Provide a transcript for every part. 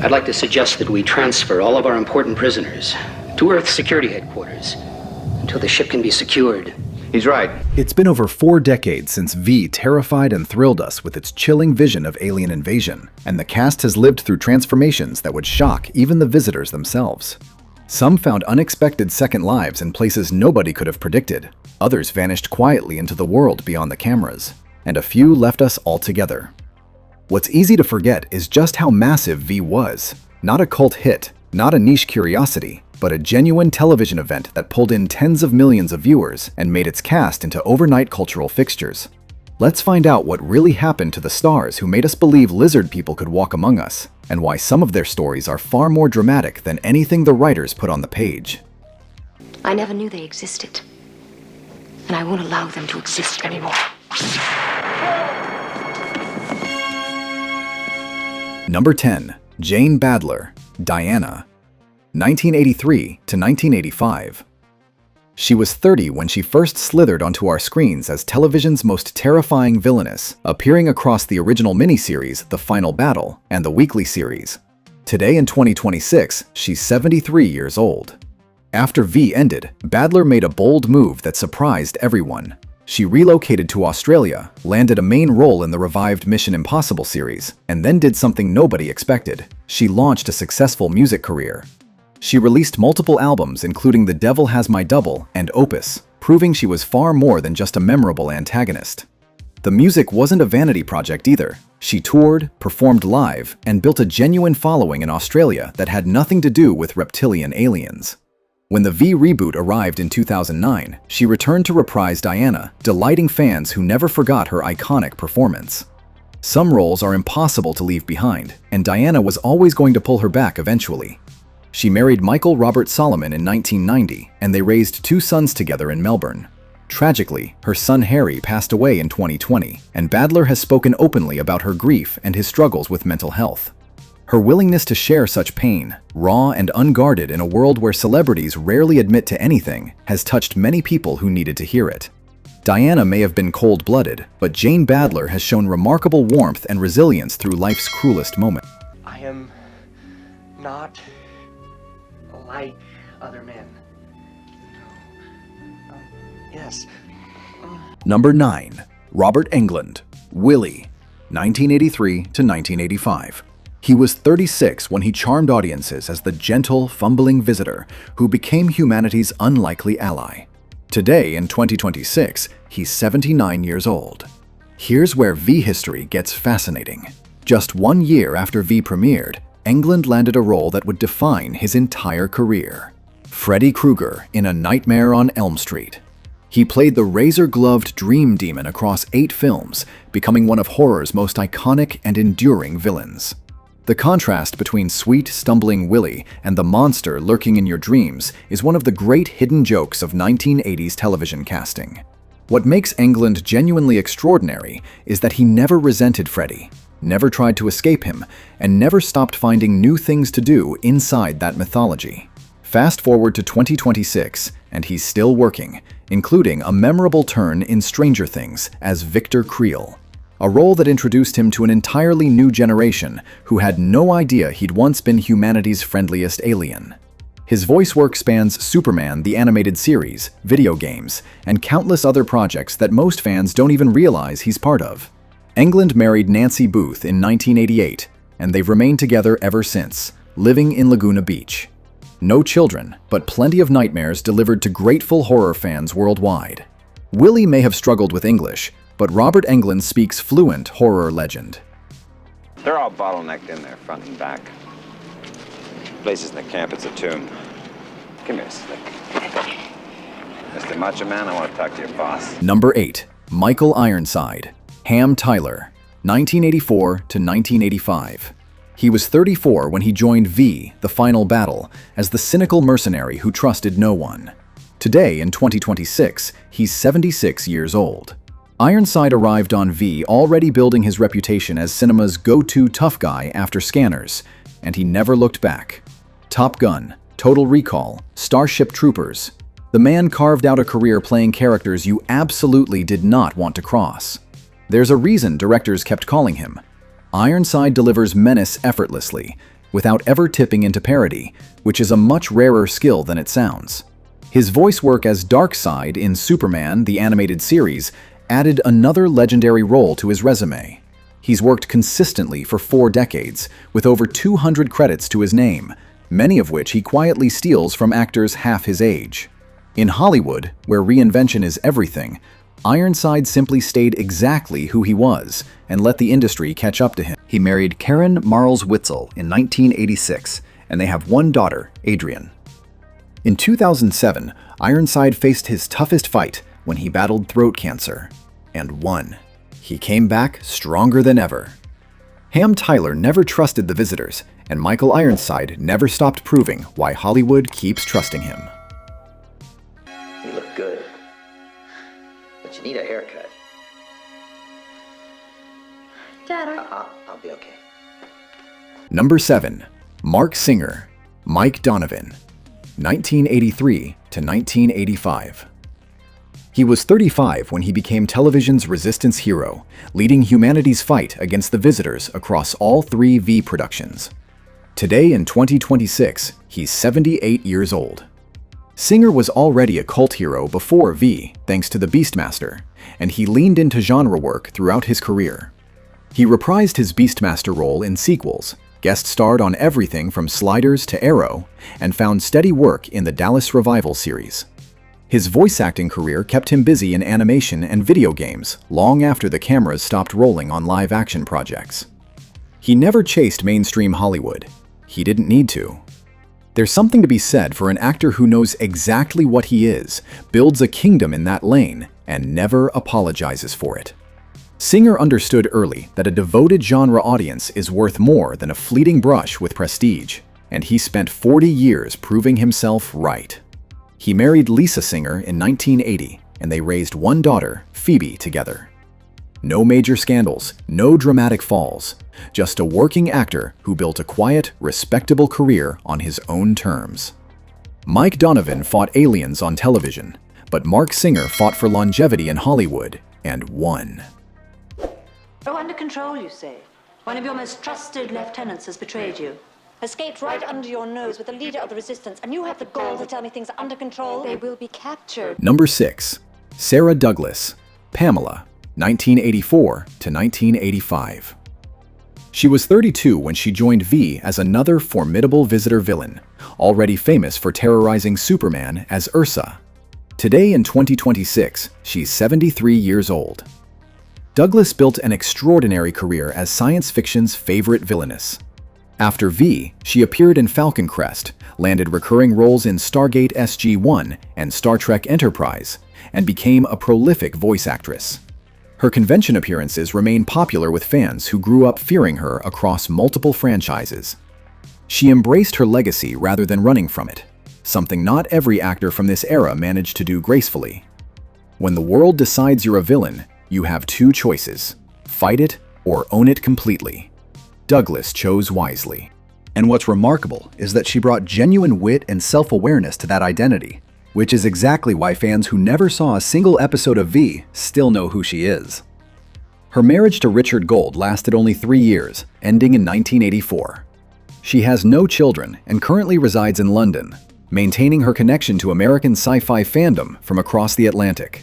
I'd like to suggest that we transfer all of our important prisoners to Earth security headquarters until the ship can be secured. He's right. It's been over 4 decades since V terrified and thrilled us with its chilling vision of alien invasion, and the cast has lived through transformations that would shock even the visitors themselves. Some found unexpected second lives in places nobody could have predicted. Others vanished quietly into the world beyond the cameras, and a few left us altogether. What's easy to forget is just how massive V was. Not a cult hit, not a niche curiosity, but a genuine television event that pulled in tens of millions of viewers and made its cast into overnight cultural fixtures. Let's find out what really happened to the stars who made us believe lizard people could walk among us, and why some of their stories are far more dramatic than anything the writers put on the page. I never knew they existed, and I won't allow them to exist anymore. Number 10. Jane Badler, Diana, 1983 to 1985. She was 30 when she first slithered onto our screens as television's most terrifying villainess, appearing across the original miniseries The Final Battle and the weekly series. Today in 2026, she's 73 years old. After V ended, Badler made a bold move that surprised everyone. She relocated to Australia, landed a main role in the revived Mission Impossible series, and then did something nobody expected. She launched a successful music career. She released multiple albums including The Devil Has My Double and Opus, proving she was far more than just a memorable antagonist. The music wasn't a vanity project either. She toured, performed live, and built a genuine following in Australia that had nothing to do with reptilian aliens. When the V reboot arrived in 2009, she returned to reprise Diana, delighting fans who never forgot her iconic performance. Some roles are impossible to leave behind, and Diana was always going to pull her back eventually. She married Michael Robert Solomon in 1990, and they raised 2 sons together in Melbourne. Tragically, her son Harry passed away in 2020, and Badler has spoken openly about her grief and his struggles with mental health. Her willingness to share such pain, raw and unguarded in a world where celebrities rarely admit to anything, has touched many people who needed to hear it. Diana may have been cold-blooded, but Jane Badler has shown remarkable warmth and resilience through life's cruelest moments. I am not like other men. No. Yes. Number 9. Robert Englund, Willie, 1983 to 1985. He was 36 when he charmed audiences as the gentle, fumbling visitor who became humanity's unlikely ally. Today, in 2026, he's 79 years old. Here's where V history gets fascinating. Just 1 year after V premiered, Englund landed a role that would define his entire career. Freddy Krueger in A Nightmare on Elm Street. He played the razor-gloved dream demon across 8 films, becoming one of horror's most iconic and enduring villains. The contrast between sweet, stumbling Willie and the monster lurking in your dreams is one of the great hidden jokes of 1980s television casting. What makes Englund genuinely extraordinary is that he never resented Freddy, never tried to escape him, and never stopped finding new things to do inside that mythology. Fast forward to 2026, and he's still working, including a memorable turn in Stranger Things as Victor Creel, a role that introduced him to an entirely new generation who had no idea he'd once been humanity's friendliest alien. His voice work spans Superman the Animated Series, video games, and countless other projects that most fans don't even realize he's part of. Englund married Nancy Booth in 1988, and they've remained together ever since, living in Laguna Beach. No children, but plenty of nightmares delivered to grateful horror fans worldwide. Willie may have struggled with English, but Robert Englund speaks fluent horror legend. They're all bottlenecked in there, front and back. Place isn't a camp, it's a tomb. Come here, Slick. Mr. Macho Man, I want to talk to your boss. Number 8. Michael Ironside, Ham Tyler, 1984 to 1985. He was 34 when he joined V, The Final Battle, as the cynical mercenary who trusted no one. Today, in 2026, he's 76 years old. Ironside arrived on V already building his reputation as cinema's go-to tough guy after Scanners, and he never looked back. Top Gun, Total Recall, Starship Troopers. The man carved out a career playing characters you absolutely did not want to cross. There's a reason directors kept calling him. Ironside delivers menace effortlessly, without ever tipping into parody, which is a much rarer skill than it sounds. His voice work as Darkseid in Superman, the animated series, added another legendary role to his resume. He's worked consistently for 4 decades, with over 200 credits to his name, many of which he quietly steals from actors half his age. In Hollywood, where reinvention is everything, Ironside simply stayed exactly who he was and let the industry catch up to him. He married Karen Marles-Witzel in 1986, and they have one daughter, Adrian. In 2007, Ironside faced his toughest fight when he battled throat cancer, and won. He came back stronger than ever. Ham Tyler never trusted the visitors, and Michael Ironside never stopped proving why Hollywood keeps trusting him. You look good, but you need a haircut. Dad, I'll be okay. Number 7. Marc Singer, Mike Donovan, 1983 to 1985. He was 35 when he became television's resistance hero, leading humanity's fight against the visitors across all 3 V productions. Today in 2026, he's 78 years old. Singer was already a cult hero before V, thanks to the Beastmaster, and he leaned into genre work throughout his career. He reprised his Beastmaster role in sequels, guest starred on everything from Sliders to Arrow, and found steady work in the Dallas Revival series. His voice acting career kept him busy in animation and video games long after the cameras stopped rolling on live-action projects. He never chased mainstream Hollywood. He didn't need to. There's something to be said for an actor who knows exactly what he is, builds a kingdom in that lane, and never apologizes for it. Singer understood early that a devoted genre audience is worth more than a fleeting brush with prestige, and he spent 40 years proving himself right. He married Lisa Singer in 1980, and they raised one daughter, Phoebe, together. No major scandals, no dramatic falls, just a working actor who built a quiet, respectable career on his own terms. Mike Donovan fought aliens on television, but Marc Singer fought for longevity in Hollywood and won. Oh, under control, you say? One of your most trusted lieutenants has betrayed you. Escaped right under your nose with the leader of the resistance, and you have the gall to tell me things are under control? they will be captured. Number 6. Sarah Douglas, Pamela, 1984 to 1985. She was 32 when she joined V as another formidable visitor villain, already famous for terrorizing Superman as Ursa. Today in 2026, she's 73 years old. Douglas built an extraordinary career as science fiction's favorite villainess. After V, she appeared in Falcon Crest, landed recurring roles in Stargate SG-1 and Star Trek Enterprise, and became a prolific voice actress. Her convention appearances remain popular with fans who grew up fearing her across multiple franchises. She embraced her legacy rather than running from it, something not every actor from this era managed to do gracefully. When the world decides you're a villain, you have 2 choices: fight it or own it completely. Douglas chose wisely. And what's remarkable is that she brought genuine wit and self-awareness to that identity, which is exactly why fans who never saw a single episode of V still know who she is. Her marriage to Richard Gold lasted only 3 years, ending in 1984. She has no children and currently resides in London, maintaining her connection to American sci-fi fandom from across the Atlantic.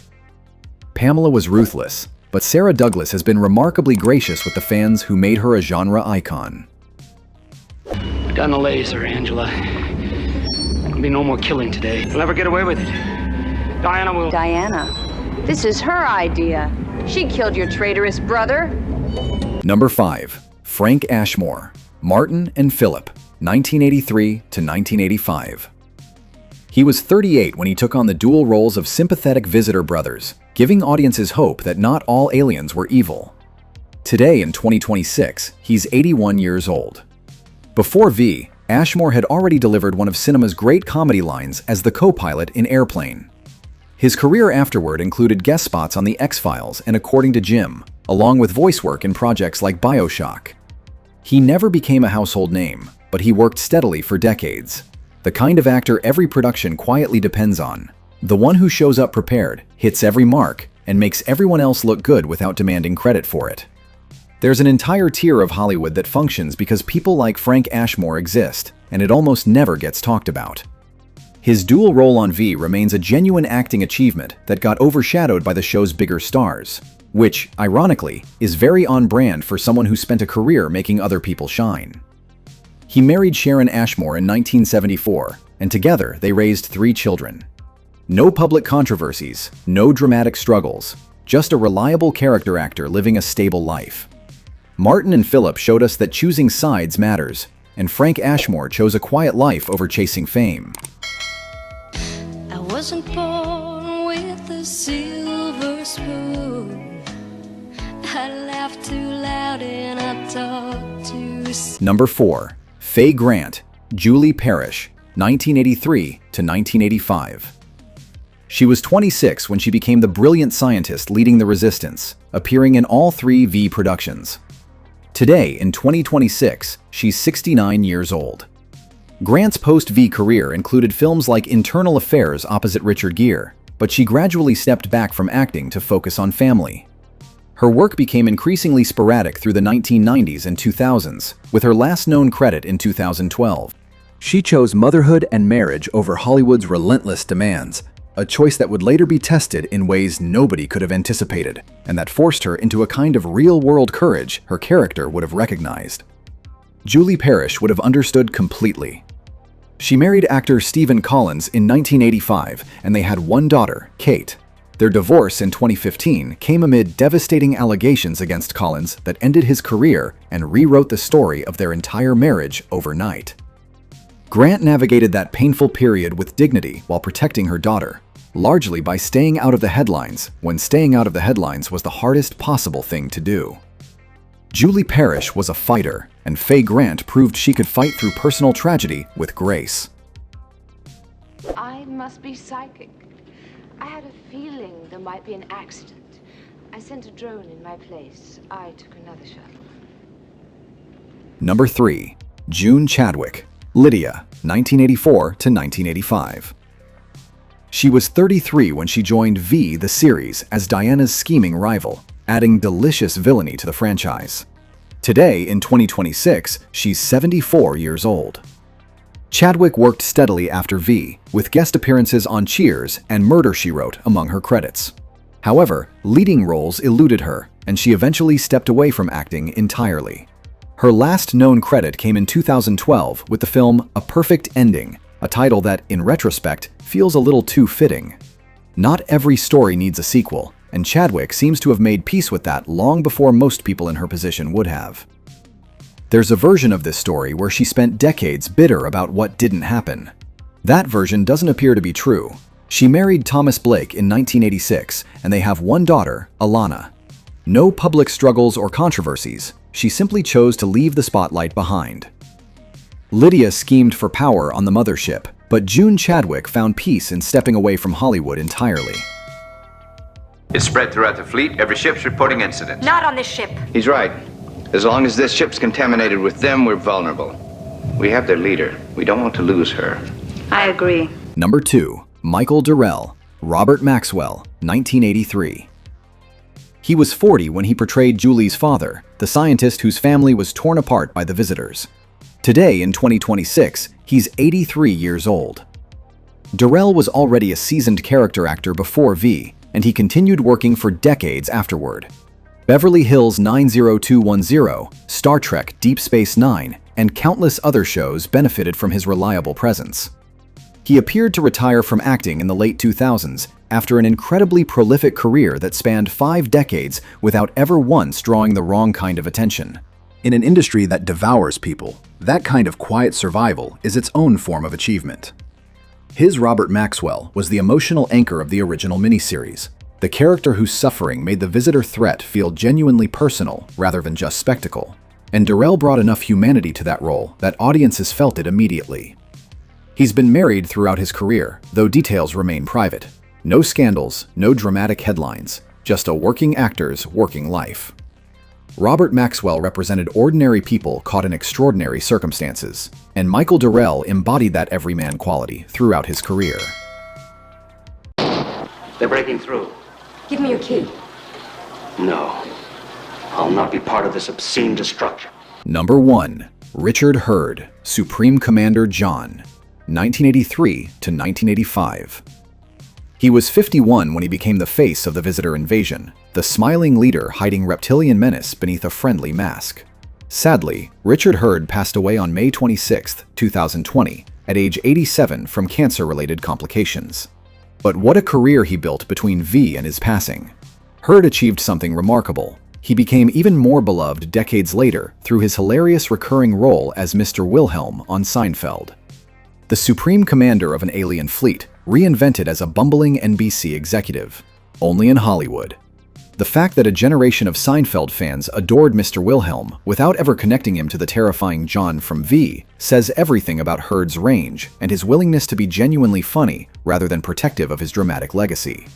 Pamela was ruthless, but Sarah Douglas has been remarkably gracious with the fans who made her a genre icon. I've gotten a laser, Angela. There'll be no more killing today. You'll never get away with it. Diana will... Diana, this is her idea. She killed your traitorous brother. Number 5. Frank Ashmore, Martin and Philip, 1983 to 1985. He was 38 when he took on the dual roles of sympathetic visitor brothers, giving audiences hope that not all aliens were evil. Today in 2026, he's 81 years old. Before V, Ashmore had already delivered one of cinema's great comedy lines as the co-pilot in Airplane. His career afterward included guest spots on The X-Files and According to Jim, along with voice work in projects like BioShock. He never became a household name, but he worked steadily for decades. The kind of actor every production quietly depends on. The one who shows up prepared, hits every mark, and makes everyone else look good without demanding credit for it. There's an entire tier of Hollywood that functions because people like Frank Ashmore exist, and it almost never gets talked about. His dual role on V remains a genuine acting achievement that got overshadowed by the show's bigger stars, which, ironically, is very on brand for someone who spent a career making other people shine. He married Sharon Ashmore in 1974, and together they raised 3 children. No public controversies, no dramatic struggles, just a reliable character actor living a stable life. Martin and Philip showed us that choosing sides matters, and Frank Ashmore chose a quiet life over chasing fame. I wasn't born with a silver spoon. I laughed too loud and I talked too soon. Number 4. Faye Grant, Julie Parish, 1983 to 1985. She was 26 when she became the brilliant scientist leading the resistance, appearing in all 3 V productions. Today, in 2026, she's 69 years old. Grant's post-V career included films like Internal Affairs opposite Richard Gere, but she gradually stepped back from acting to focus on family. Her work became increasingly sporadic through the 1990s and 2000s, with her last known credit in 2012. She chose motherhood and marriage over Hollywood's relentless demands, a choice that would later be tested in ways nobody could have anticipated, and that forced her into a kind of real-world courage her character would have recognized. Julie Parish would have understood completely. She married actor Stephen Collins in 1985, and they had 1 daughter, Kate. Their divorce in 2015 came amid devastating allegations against Collins that ended his career and rewrote the story of their entire marriage overnight. Grant navigated that painful period with dignity while protecting her daughter, largely by staying out of the headlines when staying out of the headlines was the hardest possible thing to do. Julie Parish was a fighter, and Faye Grant proved she could fight through personal tragedy with grace. I must be psychic. I had a feeling there might be an accident. I sent a drone in my place. I took another shuttle. Number 3. June Chadwick, Lydia, 1984 to 1985. She was 33 when she joined V, the series, as Diana's scheming rival, adding delicious villainy to the franchise. Today, in 2026, she's 74 years old. Chadwick worked steadily after V, with guest appearances on Cheers and Murder, She Wrote among her credits. However, leading roles eluded her, and she eventually stepped away from acting entirely. Her last known credit came in 2012 with the film A Perfect Ending, a title that, in retrospect, feels a little too fitting. Not every story needs a sequel, and Chadwick seems to have made peace with that long before most people in her position would have. There's a version of this story where she spent decades bitter about what didn't happen. That version doesn't appear to be true. She married Thomas Blake in 1986, and they have 1 daughter, Alana. No public struggles or controversies. She simply chose to leave the spotlight behind. Lydia schemed for power on the mothership, but June Chadwick found peace in stepping away from Hollywood entirely. It's spread throughout the fleet. Every ship's reporting incidents. Not on this ship. He's right. As long as this ship's contaminated with them, we're vulnerable. We have their leader. We don't want to lose her. I agree. Number 2. Michael Durrell, Robert Maxwell, 1983. He was 40 when he portrayed Julie's father, the scientist whose family was torn apart by the visitors. Today, in 2026, he's 83 years old. Durrell was already a seasoned character actor before V, and he continued working for decades afterward. Beverly Hills 90210, Star Trek Deep Space Nine, and countless other shows benefited from his reliable presence. He appeared to retire from acting in the late 2000s after an incredibly prolific career that spanned 5 decades without ever once drawing the wrong kind of attention. In an industry that devours people, that kind of quiet survival is its own form of achievement. His Robert Maxwell was the emotional anchor of the original miniseries, the character whose suffering made the visitor threat feel genuinely personal rather than just spectacle. And Durrell brought enough humanity to that role that audiences felt it immediately. He's been married throughout his career, though details remain private. No scandals, no dramatic headlines, just a working actor's working life. Robert Maxwell represented ordinary people caught in extraordinary circumstances, and Michael Durrell embodied that everyman quality throughout his career. They're breaking through. Give me your key. No. I'll not be part of this obscene destruction. Number 1. Richard Hurd, Supreme Commander John, 1983 to 1985. He was 51 when he became the face of the Visitor invasion, the smiling leader hiding reptilian menace beneath a friendly mask. Sadly, Richard Hurd passed away on May 26, 2020, at age 87 from cancer-related complications. But what a career he built between V and his passing. Hurd achieved something remarkable. He became even more beloved decades later through his hilarious recurring role as Mr. Wilhelm on Seinfeld. The supreme commander of an alien fleet, reinvented as a bumbling NBC executive, only in Hollywood. The fact that a generation of Seinfeld fans adored Mr. Wilhelm without ever connecting him to the terrifying John from V says everything about Hurd's range and his willingness to be genuinely funny rather than protective of his dramatic legacy.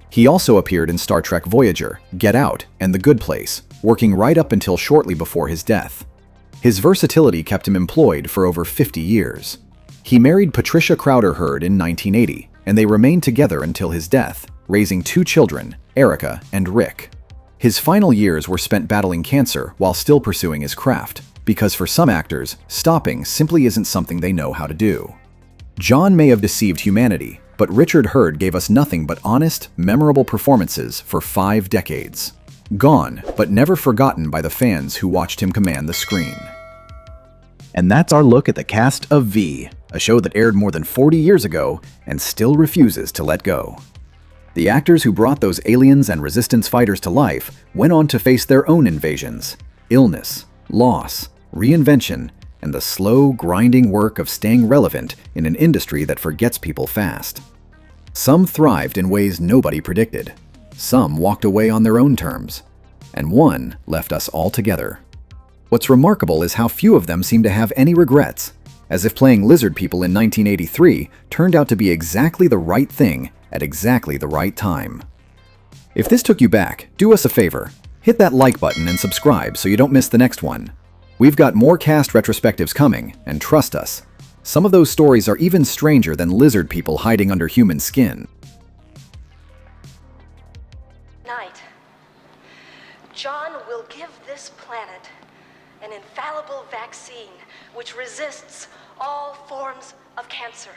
He also appeared in Star Trek Voyager, Get Out, and The Good Place, working right up until shortly before his death. His versatility kept him employed for over 50 years. He married Patricia Crowder Hurd in 1980, and they remained together until his death, raising 2 children, Erica and Rick. His final years were spent battling cancer while still pursuing his craft, because for some actors, stopping simply isn't something they know how to do. John may have deceived humanity, but Richard Hurd gave us nothing but honest, memorable performances for 5 decades. Gone, but never forgotten by the fans who watched him command the screen. And that's our look at the cast of V, a show that aired more than 40 years ago and still refuses to let go. The actors who brought those aliens and resistance fighters to life went on to face their own invasions, illness, loss, reinvention, and the slow, grinding work of staying relevant in an industry that forgets people fast. Some thrived in ways nobody predicted. Some walked away on their own terms. And one left us all together. What's remarkable is how few of them seem to have any regrets, as if playing lizard people in 1983 turned out to be exactly the right thing at exactly the right time. If this took you back, do us a favor. Hit that like button and subscribe so you don't miss the next one. We've got more cast retrospectives coming, and trust us, some of those stories are even stranger than lizard people hiding under human skin. Night. John will give this planet an infallible vaccine which resists all forms of cancer.